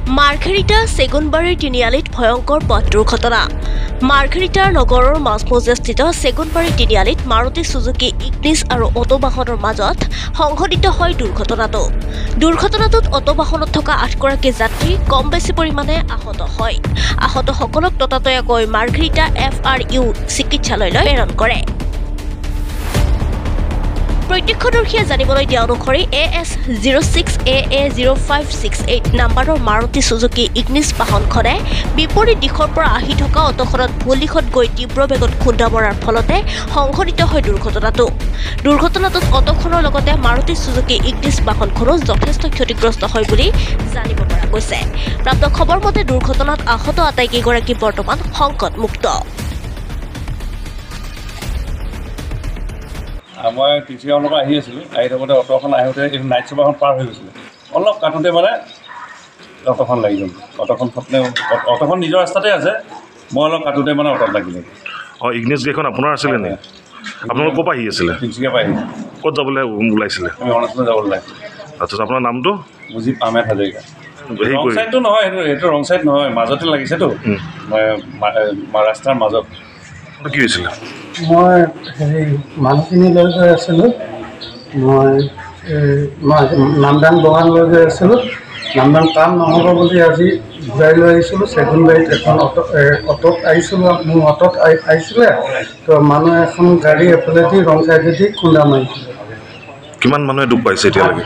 মাৰ্ঘেৰিটা চেগুনবাৰীৰ তিনিআলিত ভয়ংকৰ পথ দুৰ্ঘটনা। মাৰ্ঘেৰিটাৰ নগৰৰ মাজমজিয়াস্থিত চেগুনবাৰী তিনিআলিত মাৰুতি সুজুকি ইগনিছ আৰু অটোবাহনৰ মাজত সংঘটিত হয় দুৰ্ঘটনাটো। দুৰ্ঘটনাটোত অটোবাহনত থকা 8গৰাকী যাত্ৰী কম বেছি পৰিমাণে আহত হয়। আহতসকলক ততাতৈয়াকৈ মাৰ্ঘেৰিটা FRU চিকিৎসালয়লৈ প্ৰেৰণ কৰে। প্ৰত্যক্ষদৰ্শীয়ে জানিবলৈ দিয়া অনুসৰি AS 06AA0568 নম্বৰৰ মাৰুতি সুজুকি ইগনিছ বাহনখনে বিপৰীত দিশৰ পৰা আহি থকা অটোখনত ভুল দিশত গৈ তীব্ৰ বেগত খুন্দা মৰাৰ ফলতে সংঘটিত হয় দুৰ্ঘটনাটো। দুৰ্ঘটনাটোত অটোখনৰ লগতে মাৰুতি সুজুকি ইগনিছ বাহনখনো যথেষ্ট ক্ষতিগ্ৰস্ত হয় বুলি জানিব পৰা গৈছে। প্ৰাপ্ত খবৰ মতে দুৰ্ঘটনাত আহত আটাইকেইগৰাকী বৰ্তমান সংকটমুক্ত। মই তিনিচুকীয়াৰ পৰা আহি আছিলোঁ, আহি থাকোঁতে অটোখন আহোঁতে এইটো নাইট চুপাৰখন পাৰ হৈ গৈছিলে। অলপ কাটোঁতে মানে অটোখন লাগি গ'ল। অটোখন নিজৰ ৰাস্তাতে আছে, মই অলপ কাটোঁতে মানে অটোত লাগিলে। অঁ, ইগনিছ গাড়ীখন আপোনাৰ আছিলে নে? আপোনালোক ক'ৰ পৰা আহি আছিলে? তিনিচুকীয়াৰ পৰা আহিছিল। ক'ত যাবলৈ ওলাইছিলে? আমি অৰুণাচলত যাব ওলাইছিলোঁ। আচ্ছা, আপোনাৰ নামটো? মুজিব আহমেদ হাজৰিকা। হেৰি ৰং কৰি চাইডটো নহয়, সেইটো ৰং চাইড নহয়, মাজতে লাগিছেতো, ৰাস্তাৰ মাজত। কি হৈছিলে? মই মানুহখিনি লৈ গৈ আছিলোঁ। মই নামদাং বগান লৈ গৈ আছিলোঁ। নামদাং কাম নহ'ব বুলি আজি ঘূৰাই লৈ আহিছিলোঁ। চেগুনবাৰীত এখন অটোত আহিছিলোঁ, মোৰ অটোত আহিছিলে, তো মানুহ এখন গাড়ী এফালেদি ৰং চাইডেদি খুন্দা মাৰিছিলে। কিমান মানুহে দুখ পাইছে এতিয়ালৈকে?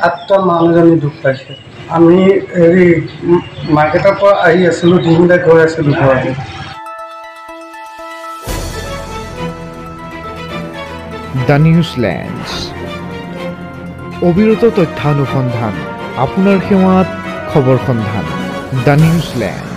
আঠটা মানুহজনী দুখ পাইছে। আমি মাৰ্কেটৰ পৰা আহি আছিলোঁ, ডিঙিলে গৈ আছিলোঁ ঘৰতে। দ্য নিউজলেণ্ডছ, অবিৰত তথ্যানুসন্ধান, আপোনাৰ সেৱাত খবৰ সন্ধান। দ্য নিউজলেণ্ড।